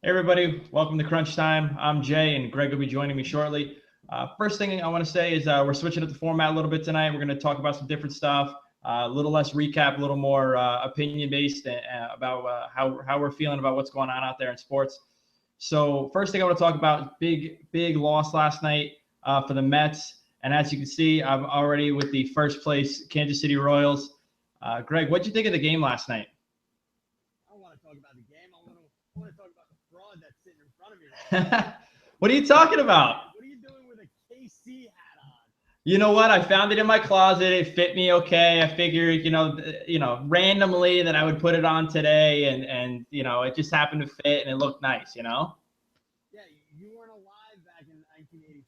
Hey everybody, welcome to Crunch Time. I'm Jay, and Greg will be joining me shortly. First thing I want to say is we're switching up the format a little bit tonight. We're going to talk about some different stuff, a little less recap, a little more opinion-based about how we're feeling about what's going on out there in sports. So first thing I want to talk about, big loss last night for the Mets. And as you can see, I'm already with the first place Kansas City Royals. Greg, what did you think of the game last night? I don't want to talk about the game. I want to talk about the fraud that's sitting in front of me right now. What are you talking about? What are you doing with a KC hat on? You know what? I found it in my closet. It fit me okay. I figured, randomly that I would put it on today, and it just happened to fit and it looked nice. Yeah, you weren't alive back in 1985.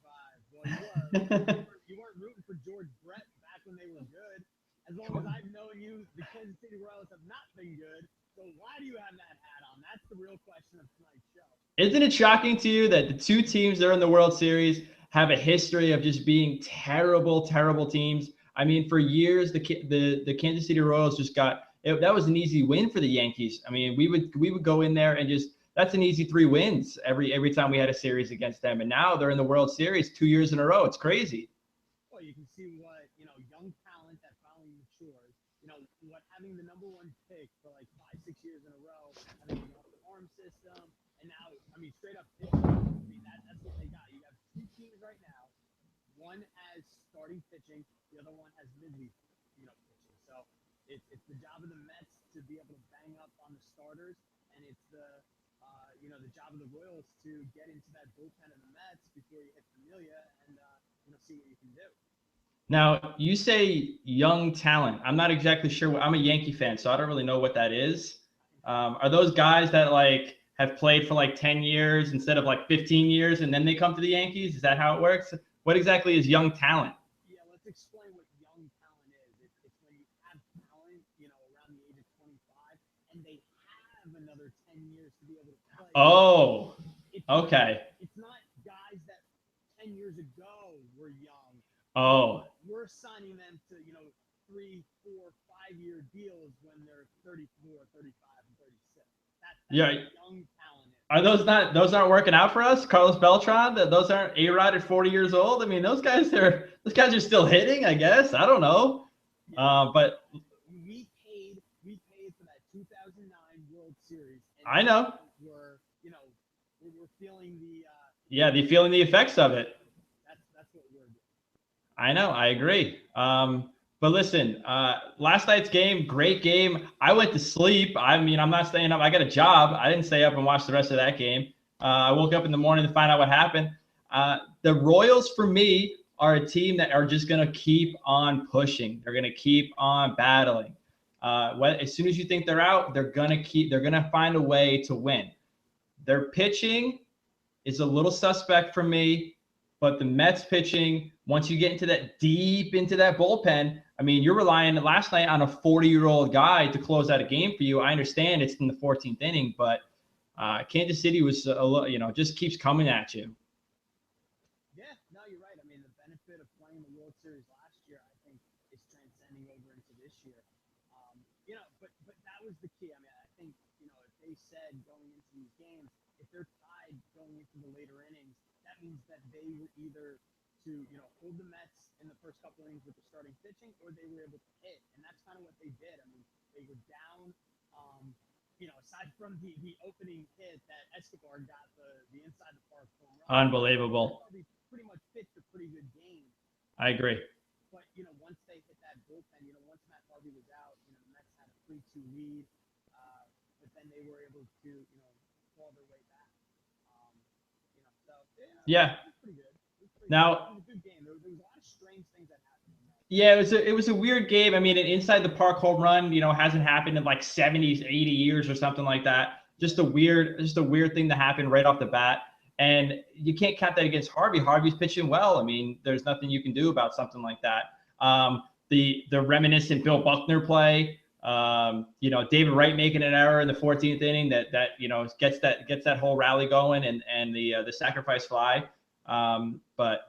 Well, you were. You weren't rooting for George Brett back when they were good. As long as I've known you, the Kansas City Royals have not been good. So why do you have that hat on? That's the real question of tonight's show. Isn't it shocking to you that the two teams that are in the World Series have a history of just being terrible, terrible teams? I mean, for years the Kansas City Royals just that was an easy win for the Yankees. I mean, we would go in there and just that's an easy 3 wins every time we had a series against them. And now they're in the World Series 2 years in a row. It's crazy. Well, you can see what young talent that finally matures. What having the number one pick for like 5, 6 years in a row, having a young farm system, and now straight up pitching. That's what they got. You have two teams right now. One has starting pitching, the other one has midweek, pitching. So it's the job of the Mets to be able to bang up on the starters, and it's the job of the Royals to get into that bullpen of the Mets before you hit Familia and see what you can do. Now, you say young talent. I'm not exactly sure. I'm a Yankee fan, so I don't really know what that is. Are those guys that like have played for like 10 years instead of like 15 years and then they come to the Yankees? Is that how it works? What exactly is young talent? Yeah, let's explain what young talent is. It's when you have talent, around the age of 25, and they have another 10 years to be able to play. Oh, It's not okay. it's not guys that 10 years ago were young. Oh, We're signing them to 3, 4, 5 year deals when they're 34, 35, and 36. That's yeah. what young talent is. Are those aren't working out for us? Carlos Beltran, that those aren't A-Rod at 40 years old. I mean, those guys are still hitting, I guess. I don't know. Yeah, But we paid for that 2009 World Series, and I know. now we're feeling the Yeah, they're feeling the effects of it. that's what we're doing. I know. I agree. But listen, last night's game, great game. I went to sleep. I mean, I'm not staying up. I got a job. I didn't stay up and watch the rest of that game. I woke up in the morning to find out what happened. The Royals, for me, are a team that are just going to keep on pushing. They're going to keep on battling. As soon as you think they're out, they're going to find a way to win. Their pitching is a little suspect for me, but the Mets pitching, once you get into that deep into that bullpen, I mean, you're relying last night on a 40-year-old guy to close out a game for you. I understand it's in the 14th inning, but Kansas City was just keeps coming at you. Yeah, no, you're right. I mean, the benefit of playing the World Series last year, I think, is transcending over into this year. But that was the key. I mean, I think if they said going into these games, if they're tied going into the later innings, that means that they were either to hold the Mets in the first couple innings with the starting pitching, or they were able to hit, and that's kind of what they did. I mean, they were down. Aside from the opening hit that Escobar got the inside the park home run, Unbelievable. pretty much pitched a pretty good game. I agree. But once they hit that bullpen, once Matt Harvey was out, the Mets had a 3-2 lead. But then they were able to claw their way back. So Yeah. it was pretty good. Now, It was a good game. There was a lot of strange things that happened in that. yeah, it was a weird game. I mean, an inside the park home run, hasn't happened in like 70s, 80 years or something like that. Just a weird thing to happen right off the bat. And you can't count that against Harvey. Harvey's pitching well. I mean, there's nothing you can do about something like that. The reminiscent Bill Buckner play, David Wright making an error in the 14th inning that gets that whole rally going and the sacrifice fly. But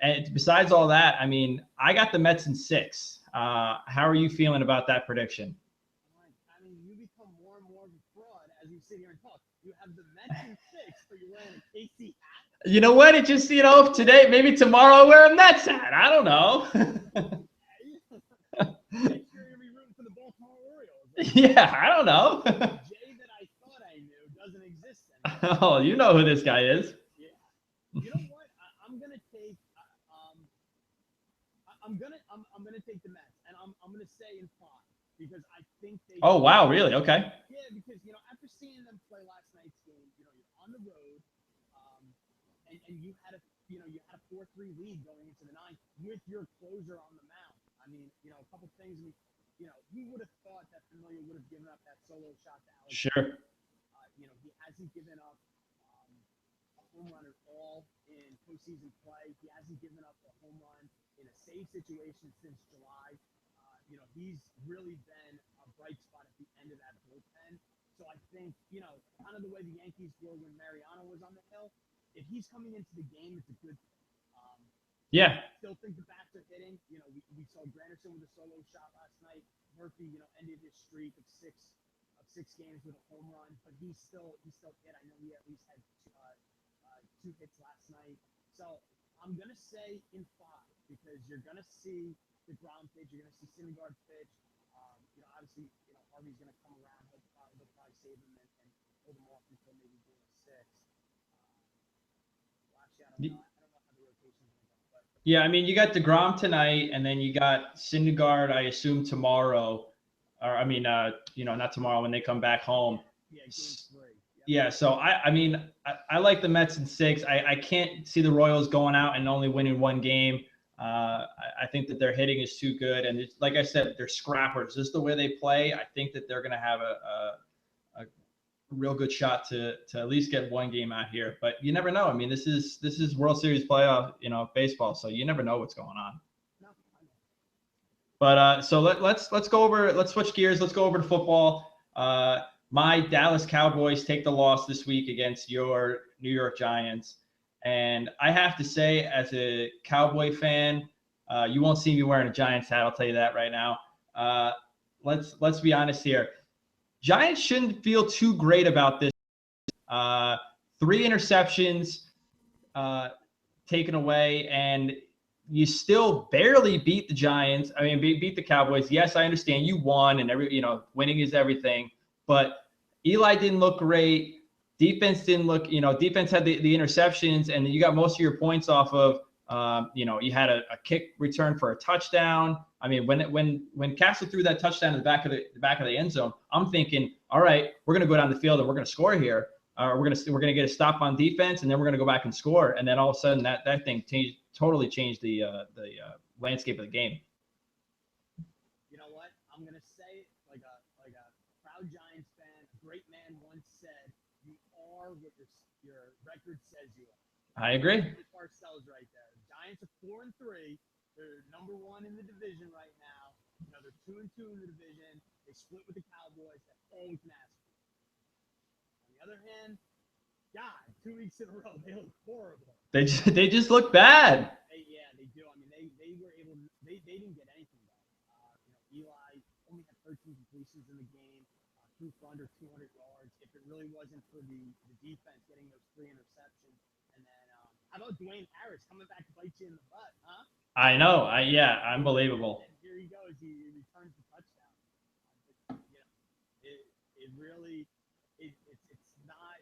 and besides all that, I mean, I got the Mets in 6. How are you feeling about that prediction? I mean, you become more and more of a fraud as you sit here and talk. You have the Mets in 6, but you're wearing a KC hat. You know what? It just, today, maybe tomorrow I'll wear a Mets hat. I don't know. Next year, you're going to be rooting for the Baltimore Orioles. Like, Yeah, I don't know. Jay that I thought I knew doesn't exist anymore. Oh, you know who this guy is. Yeah. You know what? I'm gonna take. I'm gonna take the Mets, and I'm gonna say in 5 because I think they. Oh, wow, really? Okay. Yeah, because after seeing them play last night's game, you're on the road, and you had a 4-3 lead going into the ninth with your closer on the mound. I mean, a couple things. Who would have thought that Familia would have given up that solo shot to Alex? Sure. He hasn't given up a home run at all in postseason play. He hasn't given up a home run in a save situation since July. He's really been a bright spot at the end of that bullpen. So I think, kind of the way the Yankees were when Mariano was on the hill, if he's coming into the game, it's a good thing. Yeah. I still think the bats are hitting. We saw Granderson with a solo shot last night. Murphy, ended his streak of six games with a home run, but he still hit. I know he at least had 2 hits last night. So I'm gonna say in 5 because you're gonna see the ground pitch, you're gonna see Syndergaard pitch. Obviously, Harvey's gonna come around. He'll probably save him and hold him off until maybe game 6. Actually, I don't know. I don't know how the rotation's gonna go. But Yeah, I mean, you got DeGrom tonight, and then you got Syndergaard, I assume, tomorrow. Or, I mean, not tomorrow when they come back home. yeah, game 3. Yeah, so I mean, I like the Mets in 6. I can't see the Royals going out and only winning 1 game. I think that their hitting is too good, and like I said, they're scrappers. Just the way they play, I think that they're going to have a real good shot to at least get 1 game out here. But you never know. I mean, this is World Series playoff, baseball, so you never know what's going on. No, I know. But so let's go over. Let's switch gears. Let's go over to football. My Dallas Cowboys take the loss this week against your New York Giants. And I have to say, as a Cowboy fan, you won't see me wearing a Giants hat. I'll tell you that right now. Let's be honest here. Giants shouldn't feel too great about this. 3 interceptions taken away, and you still barely beat the Giants. I mean, beat the Cowboys. Yes, I understand you won, and winning is everything. But Eli didn't look great. Defense didn't look, defense had the interceptions, and you got most of your points off of, you had a kick return for a touchdown. I mean, when Castle threw that touchdown in the back of the end zone, I'm thinking, all right, we're going to go down the field and we're going to score here. We're going to get a stop on defense, and then we're going to go back and score. And then all of a sudden that thing totally changed the landscape of the game. You know what? I'm going to say it like a proud Giants fan. A great man once said, "You are what your record says you are." I agree. Parcells right there. The Giants are 4-3. They're number 1 in the division right now. They're 2-2 in the division. They split with the Cowboys. That's all we can ask for. On the other hand, God, 2 weeks in a row, they look horrible. They just look bad. Yeah, they do. I mean, they were able. They didn't get anything done. Eli only had 13 completions in the game, threw for under 200 yards. If it really wasn't for the defense getting those 3 interceptions, and then how about Dwayne Harris coming back to bite you in the butt, huh? I know. Unbelievable. And here he goes. He returns the touchdown. It really, it's not.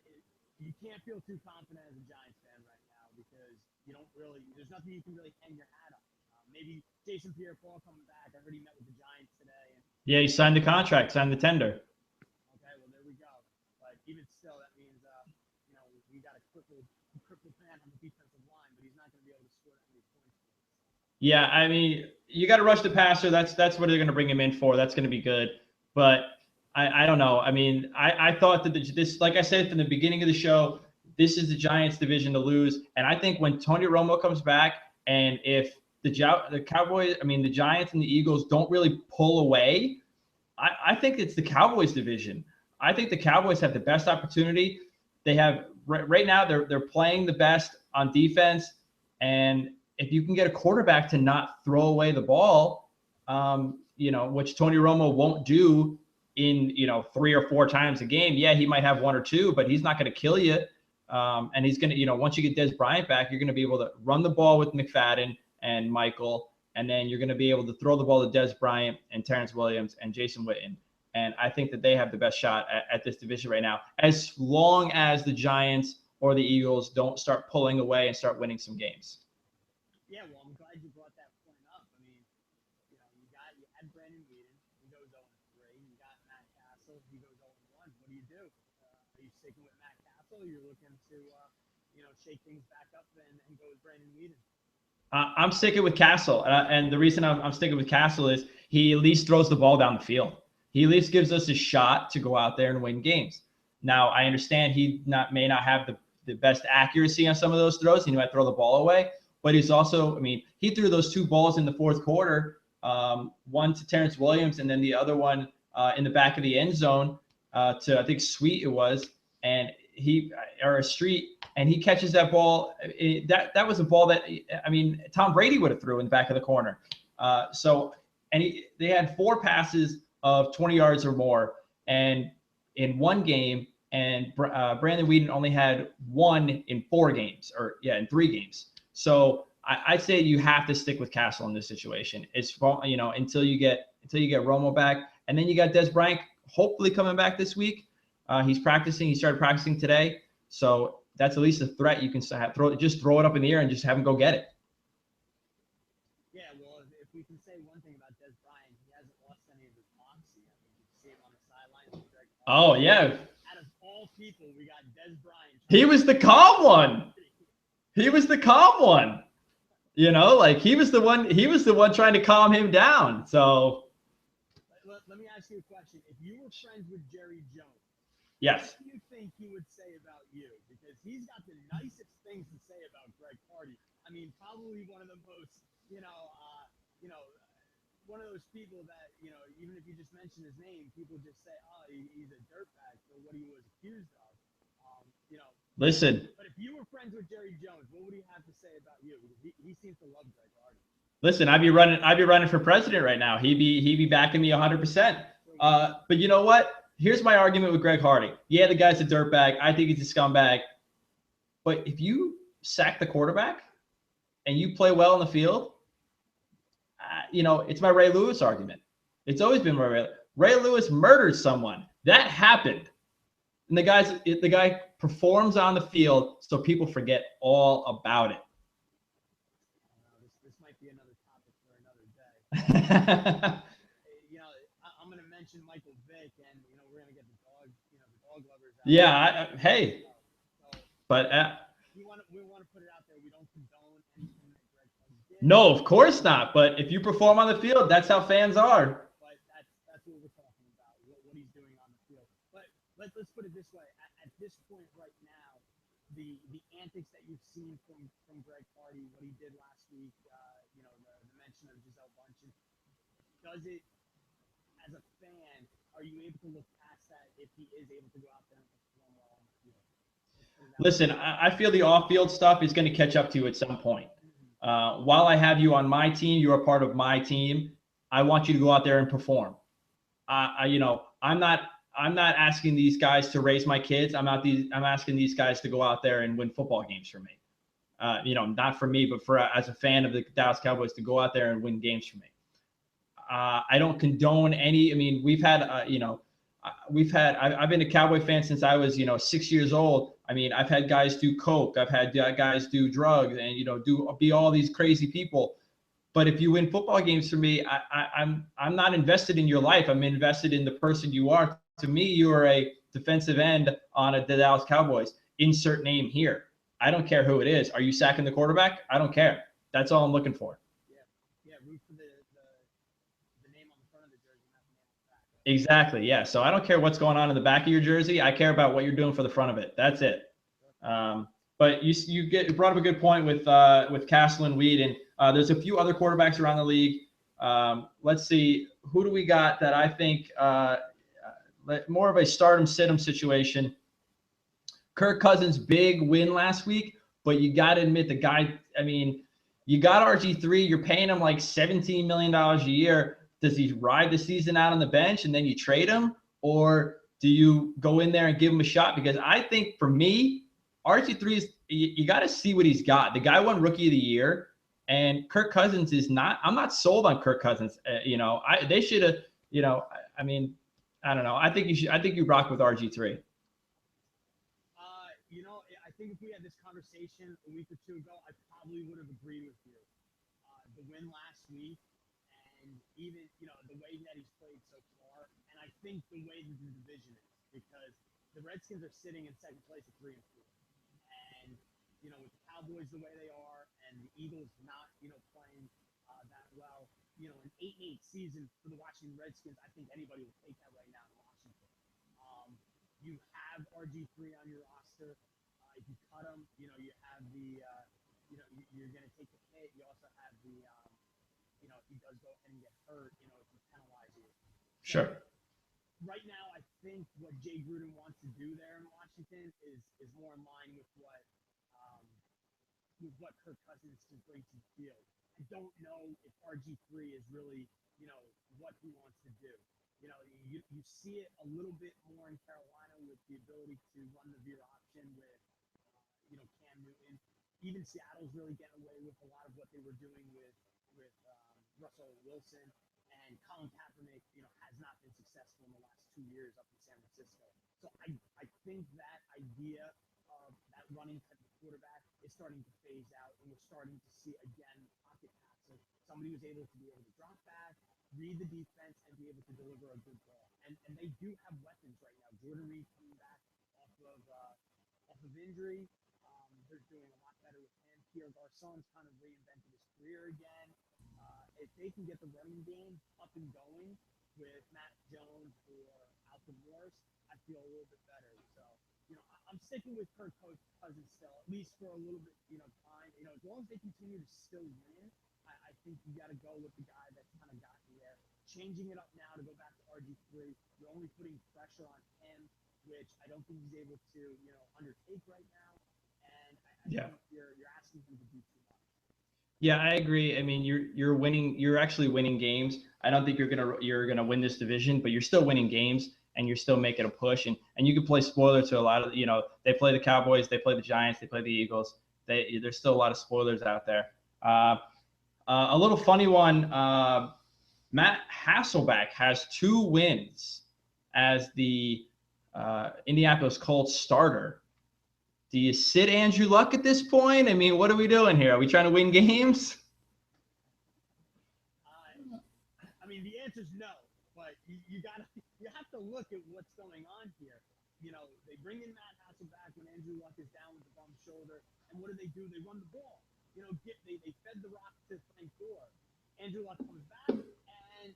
You can't feel too confident as a Giants fan right now because there's nothing you can really hang your hat on. Maybe Jason Pierre-Paul coming back. I heard he met with the Giants today. Yeah, he signed the contract, signed the tender. Okay, well there we go. But even still, that means we got a crippled man on the defensive line, but he's not going to be able to score that many points. Yeah, I mean, you got to rush the passer. That's what they're going to bring him in for. That's going to be good. But I don't know. I mean, I thought that this, like I said from the beginning of the show, this is the Giants' division to lose. And I think when Tony Romo comes back, and if the Cowboys, I mean, the Giants and the Eagles don't really pull away, I think it's the Cowboys' division. I think the Cowboys have the best opportunity. They have right now. They're playing the best on defense, and if you can get a quarterback to not throw away the ball, which Tony Romo won't do, in, 3 or 4 times a game. Yeah, he might have 1 or 2, but he's not going to kill you. And he's going to, once you get Des Bryant back, you're going to be able to run the ball with McFadden and Michael, and then you're going to be able to throw the ball to Des Bryant and Terrence Williams and Jason Witten. And I think that they have the best shot at this division right now, as long as the Giants or the Eagles don't start pulling away and start winning some games. Yeah, well, I'm glad you brought that point up. I mean, you had Brandon Weeden, he goes 0-3. You got Matt Castle, he goes 0-1. What do? Are you sticking with Matt Castle? Or you're looking to, shake things back up and go with Brandon Weeden? I'm sticking with Castle, and the reason I'm sticking with Castle is he at least throws the ball down the field. He at least gives us a shot to go out there and win games. Now, I understand he may not have the best accuracy on some of those throws. He might throw the ball away, but he's also, he threw those 2 balls in the fourth quarter, one to Terrence Williams and then the other one in the back of the end zone to, I think, Sweet it was, and Street, and he catches that ball. That was a ball that, Tom Brady would have threw in the back of the corner. They had 4 passes of 20 yards or more, and in one game, and Brandon Weeden only had 1 in 4 games, in 3 games. So I'd say you have to stick with Castle in this situation. It's, until you get Romo back, and then you got Des Bryant hopefully coming back this week. He's practicing. He started practicing today, so that's at least a threat. You can throw it up in the air and just have him go get it. Yeah, well, if we can say one thing about Des Bryant, he hasn't lost any of his moxie. You see him on the sidelines. Oh yeah. Out of all people, we got Des Bryant. He was the calm one. He was the calm one. He was the one trying to calm him down. So let me ask you a question. If you were friends with Jerry Jones, yes, what do you think he would say about you? Because he's got the nicest things to say about Greg Hardy. Probably one of the most, one of those people that, even if you just mention his name, people just say, oh, he's a dirtbag for what he was accused of. Listen. But if you were friends with Jerry Jones, what would he have to say about you? He seems to love Greg Hardy. Listen, I'd be running for president right now. He'd be backing me 100%. But you know what? Here's my argument with Greg Hardy. Yeah, the guy's a dirtbag. I think he's a scumbag. But if you sack the quarterback and you play well in the field, it's my Ray Lewis argument. It's always been my Ray Lewis murdered someone. That happened. And the guy performs on the field so people forget all about it. This might be another topic for another day. I'm going to mention Michael Vick, and we're going to get the dog lovers out. Yeah, but we want to put it out there. We don't condone anything that Greg Hardy did. No, of course not. But if you perform on the field, that's how fans are. But that's what we're talking about. What he's doing on the field. But let's put it this way. At this point right now, the antics that you've seen from Greg Hardy, what he did last week, the mention of Gisele Bundchen, does it, as a fan, are you able to look past that if he is able to go out there and perform well on the field? Listen, I feel the off-field stuff is going to catch up to you at some point. While I have you on my team, you are part of my team. I want you to go out there and perform. I'm not asking these guys to raise my kids. I'm asking these guys to go out there and win football games for me. Not for me, but as a fan of the Dallas Cowboys, to go out there and win games for me. I don't condone any. I've been a Cowboy fan since I was, 6 years old. I've had guys do coke. I've had guys do drugs and, be all these crazy people. But if you win football games for me, I'm not invested in your life. I'm invested in the person you are. To me, you are a defensive end on the Dallas Cowboys. Insert name here. I don't care who it is. Are you sacking the quarterback? I don't care. That's all I'm looking for. Yeah. Root for the name on the front of the jersey, not the name on the back. Exactly. Yeah. So I don't care what's going on in the back of your jersey. I care about what you're doing for the front of it. That's it. But you brought up a good point with Castle and Weeden. There's a few other quarterbacks around the league. Let's see, who do we got that I think more of a start 'em sit 'em situation. Kirk Cousins, big win last week, but you got to admit the guy. You got RG3. You're paying him like $17 million a year. Does he ride the season out on the bench and then you trade him, or do you go in there and give him a shot? Because I think for me, RG3 is, you got to see what he's got. The guy won Rookie of the Year, and Kirk Cousins is not. I'm not sold on Kirk Cousins. They should have. I mean, I don't know. I think you should. I think you rock with RG3. I think if we had this conversation a week or two ago, I probably would have agreed with you. The win last week, and even the way that he's played so far, and I think the way that the division is, because the Redskins are sitting in second place at 3-4, and with the Cowboys the way they are, and the Eagles not playing that well, an 8-8 season for the Washington Redskins, I think anybody would take that right now in Washington. You have RG3 on your roster. If you cut him, you have the you're going to take the hit. You also have the if he does go ahead and get hurt, if he penalize you. Sure. Right now, I think what Jay Gruden wants to do there in Washington is more in line with what Kirk Cousins can bring to the field. I don't know if RG3 is really what he wants to do. You see it a little bit more in Carolina with the ability to run the veer option with Cam Newton. Even Seattle's really getting away with a lot of what they were doing with Russell Wilson, and Colin Kaepernick, has not been successful in the last 2 years up in San Francisco. So I think that idea of that running type of quarterback is starting to phase out, and we're starting to see again pocket passer, somebody who's able to drop back, read the defense, and be able to deliver a good ball. And they do have weapons right now. Jordan Reed coming back off of injury. They're doing a lot better with him. Pierre Garçon's kind of reinvented his career again. If they can get the running game up and going with Matt Jones or Alfred Morris, I feel a little bit better. So, I'm sticking with Kirk Cousins still, at least for a little bit, time. As long as they continue to still win, I think you got to go with the guy that's kind of gotten there. Changing it up now to go back to RG3, you're only putting pressure on him, which I don't think he's able to, undertake right now. And I think you're asking him to do too much. Yeah, I agree. I mean, you're winning. You're actually winning games. I don't think you're gonna win this division, but you're still winning games, and you're still making a push. And you can play spoiler to a lot of they play the Cowboys, they play the Giants, they play the Eagles. There's still a lot of spoilers out there. A little funny one. Matt Hasselbeck has 2 wins as the Indianapolis Colts starter. Do you sit Andrew Luck at this point? I mean, what are we doing here? Are we trying to win games? I mean, the answer is no, but you have to look at what's going on here. They bring in Matt Hasselbeck when Andrew Luck is down with the bum shoulder, and what do? They run the ball. They fed the rock to Frank Gore. Andrew Luck comes back, and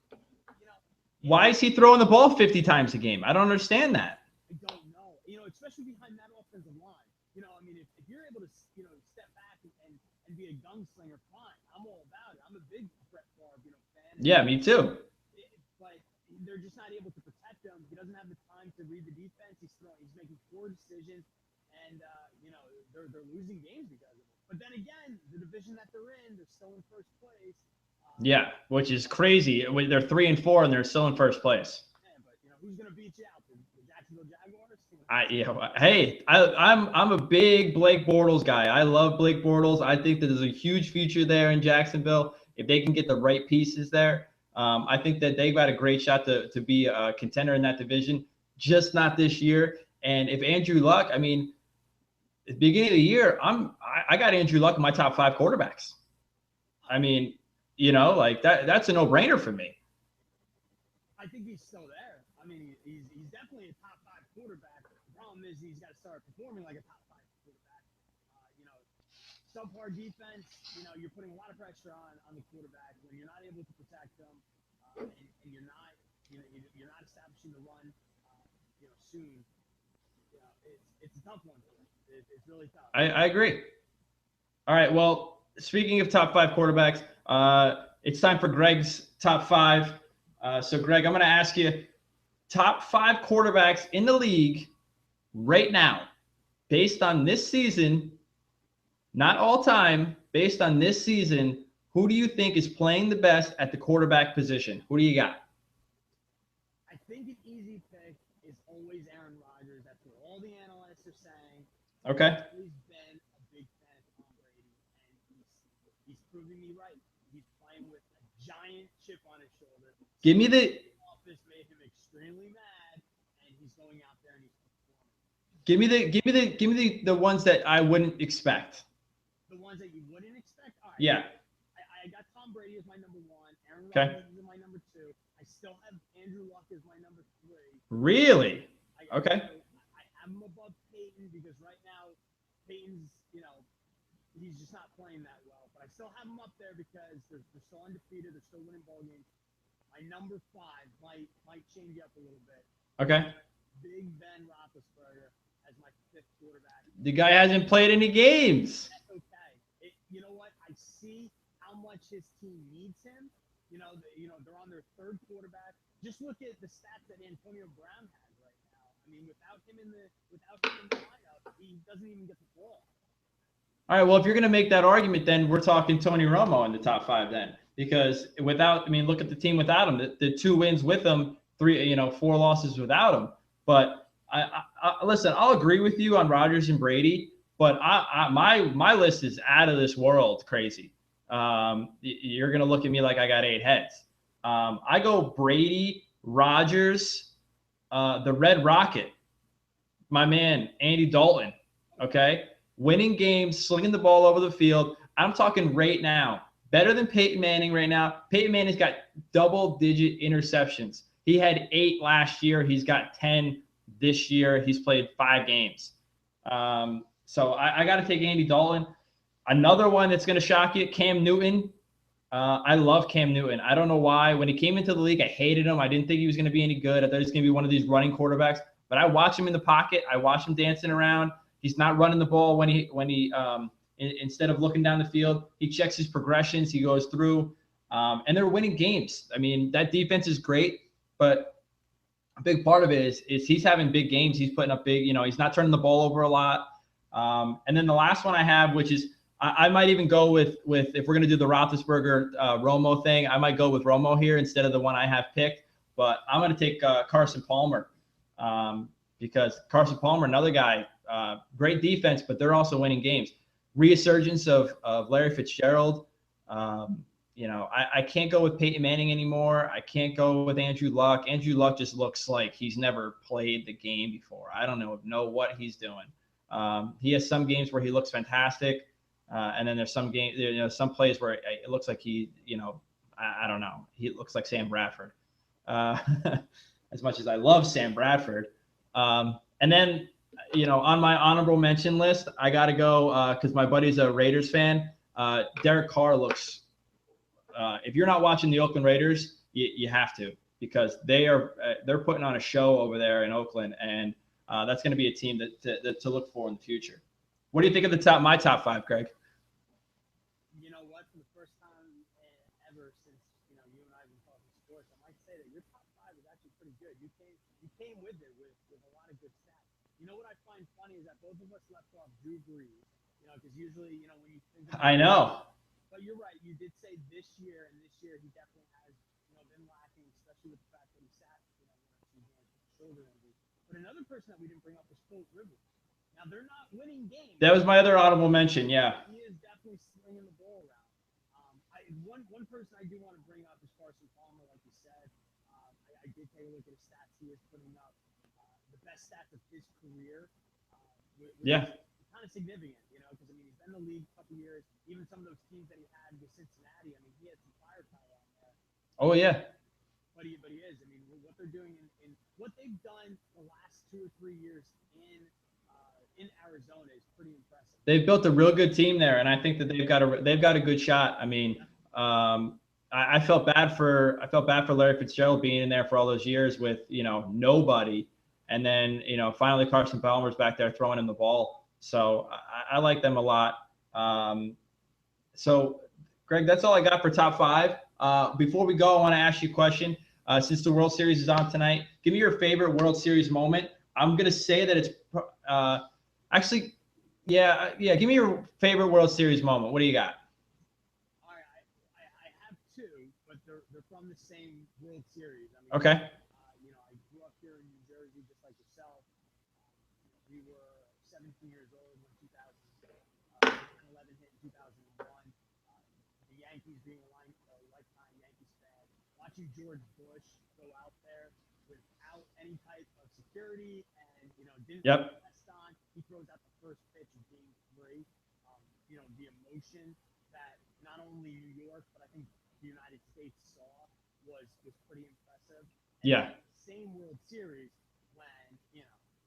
why is he throwing the ball 50 times a game? I don't understand that. I don't know. Especially behind that offensive line. I mean, if you're able to, step back and be a gunslinger, fine. I'm all about it. I'm a big Brett Favre, fan. Yeah, me too. But they're just not able to protect him. He doesn't have the time to read the defense. He's making poor decisions, and they're losing games because of it. But then again, the division that they're in, they're still in first place. Yeah, which is crazy. They're 3-4 and they're still in first place. Yeah, but who's gonna beat you out? The Jacksonville Jaguars? Hey, I'm a big Blake Bortles guy. I love Blake Bortles. I think that there's a huge future there in Jacksonville if they can get the right pieces there. I think that they've got a great shot to be a contender in that division, just not this year. And if Andrew Luck, I mean, at the beginning of the year, I got Andrew Luck in my top 5 quarterbacks. I mean, like that's a no-brainer for me. I think he's still there. I mean, he's definitely a top 5 quarterback. The problem is he's got to start performing like a top 5 quarterback. Subpar defense. You're putting a lot of pressure on the quarterback when you're not able to protect them, and you're not establishing the run. Soon. It's a tough one. It's really tough. I agree. All right. Well, speaking of top 5 quarterbacks, it's time for Greg's top 5. So, Greg, I'm going to ask you top 5 quarterbacks in the league right now, based on this season, not all time, based on this season. Who do you think is playing the best at the quarterback position? Who do you got? I think an easy pick always Aaron Rodgers. That's what all the analysts are saying. Okay. I've always been a big fan of Tom Brady, and he's proving me right. He's playing with a giant chip on his shoulder. Give me the Office made him extremely mad, and he's going out there and he's performing. give me the ones that I wouldn't expect. The ones that you wouldn't expect. All right. Yeah. I got Tom Brady as my number one. Aaron Okay. Rodgers is my number two. I still have Andrew Luck as my number three. Really? Okay. I have him above Peyton because right now Peyton's, he's just not playing that well. But I still have him up there because they're still undefeated. They're still winning ball games. My number five might change up a little bit. Okay. Big Ben Roethlisberger as my fifth quarterback. The guy hasn't played any games. That's okay. You know what? I see how much his team needs him. They're on their third quarterback. Just look at the stats that Antonio Brown has right now. I mean, without him in the lineup, he doesn't even get the ball. All right. Well, if you're going to make that argument, then we're talking Tony Romo in the top five then, because look at the team without him. The 2 wins with him, 4 losses without him. But I listen. I'll agree with you on Rodgers and Brady, but my list is out of this world crazy. You're going to look at me like I got 8 heads. I go Brady, Rodgers, the Red Rocket, my man, Andy Dalton. Okay. Winning games, slinging the ball over the field. I'm talking right now. Better than Peyton Manning right now. Peyton Manning's got double-digit interceptions. He had 8 last year. He's got 10 this year. He's played 5 games. So I got to take Andy Dalton. Another one that's going to shock you, Cam Newton. I love Cam Newton. I don't know why. When he came into the league, I hated him. I didn't think he was going to be any good. I thought he was going to be one of these running quarterbacks. But I watch him in the pocket. I watch him dancing around. He's not running the ball when he instead of looking down the field, he checks his progressions. He goes through, and they're winning games. I mean, that defense is great, but a big part of it is he's having big games. He's putting up big. He's not turning the ball over a lot. And then the last one I have, which is I might even go with if we're going to do the Roethlisberger Romo thing, I might go with Romo here instead of the one I have picked. But I'm going to take Carson Palmer because Carson Palmer, another guy. Great defense, but they're also winning games. Resurgence of Larry Fitzgerald. I can't go with Peyton Manning anymore. I can't go with Andrew Luck. Andrew Luck just looks like he's never played the game before. I don't know what he's doing. He has some games where he looks fantastic, and then there's some games, some plays where it looks like I don't know. He looks like Sam Bradford. As much as I love Sam Bradford, and then. On my honorable mention list, I got to go because my buddy's a Raiders fan. Derek Carr looks if you're not watching the Oakland Raiders, you have to because they're putting on a show over there in Oakland, and that's going to be a team that to look for in the future. What do you think of my top 5, Greg? You know what? For the first time ever since you and I have been talking sports, I might say that your top 5 is actually pretty good. You came with it with a lot of good stats. You know what I find funny is that both of us left off Drew Brees, because usually, when you think about I know. But you're right. You did say this year he definitely has, been lacking, especially with the fact that he sat, 1 or 2 games with shoulder injury. But another person that we didn't bring up was Philip Rivers. Now, they're not winning games. That was my other honorable mention, yeah. He is definitely slinging the ball around. One person I do want to bring up is Carson Palmer, like you said. I did take a look at his stats. He is putting up the best stats of his career. Yeah. Kind of significant, because he's been in the league a couple years. Even some of those teams that he had with Cincinnati, he had some firepower on there. Oh yeah. But he is. What they're doing in what they've done the last 2 or 3 years in Arizona is pretty impressive. They've built a real good team there, and I think that they've got a good shot. I felt bad for Larry Fitzgerald being in there for all those years with nobody, and then finally Carson Palmer's back there throwing him the ball. So I like them a lot. So Greg, that's all I got for top 5. Before we go, I want to ask you a question. Since the World Series is on tonight, give me your favorite World Series moment. I'm gonna say that it's actually, yeah. Give me your favorite World Series moment. What do you got? All right, I have 2, but they're from the same World Series. Okay. I grew up here in New Jersey, just like world when 9/11 hit in 2001. The Yankees being a lifetime Yankees fan, watching George Bush go out there without any type of security and didn't Yep. vest on. He throws out the first pitch of Game 3. The emotion that not only New York but I think the United States saw was pretty impressive. And Yeah. Same World Series when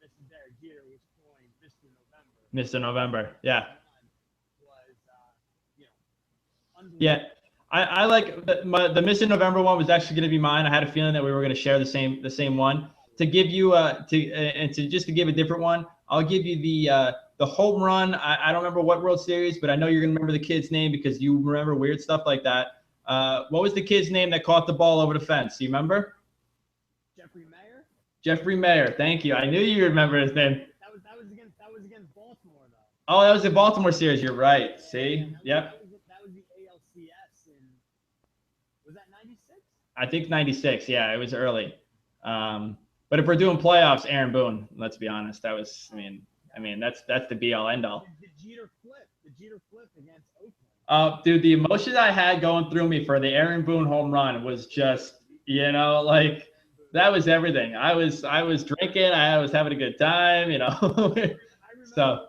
Mr. Derek Jeter was coined Mr. November. Mr. November. Yeah. Was unbelievable. Yeah. I like the Mr. November one was actually going to be mine. I had a feeling that we were going to share the same one. To give you to give a different one, I'll give you the home run. I don't remember what World Series, but I know you're going to remember the kid's name because you remember weird stuff like that. What was the kid's name that caught the ball over the fence? Do you remember? Jeffrey Mayer. Jeffrey Mayer. Thank you. I knew you remember his name. That was against Baltimore though. Oh, that was the Baltimore series. You're right. See? Yep. That was the ALCS in. Was that 96? I think 96. Yeah, it was early. But if we're doing playoffs, Aaron Boone. Let's be honest. That was. I mean, that's the be all end all. The Jeter flip against Oakland. Dude, the emotion I had going through me for the Aaron Boone home run was just, like that was everything. I was drinking. I was having a good time. I remember So.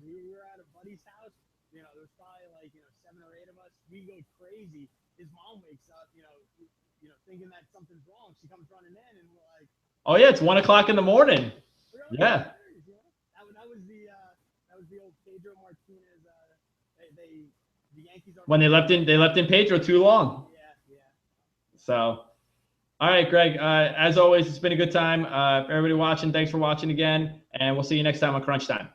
we were at a buddy's house. There's probably like 7 or 8 of us. We go crazy. His mom wakes up. Thinking that something's wrong. She comes running in, and we're like, Oh yeah, it's 1 o'clock in the morning. Yeah. That was the old Pedro Martinez. The Yankees. When they left in Pedro too long. Yeah. So, all right, Greg. As always, it's been a good time. Everybody watching, thanks for watching again, and we'll see you next time on Crunch Time.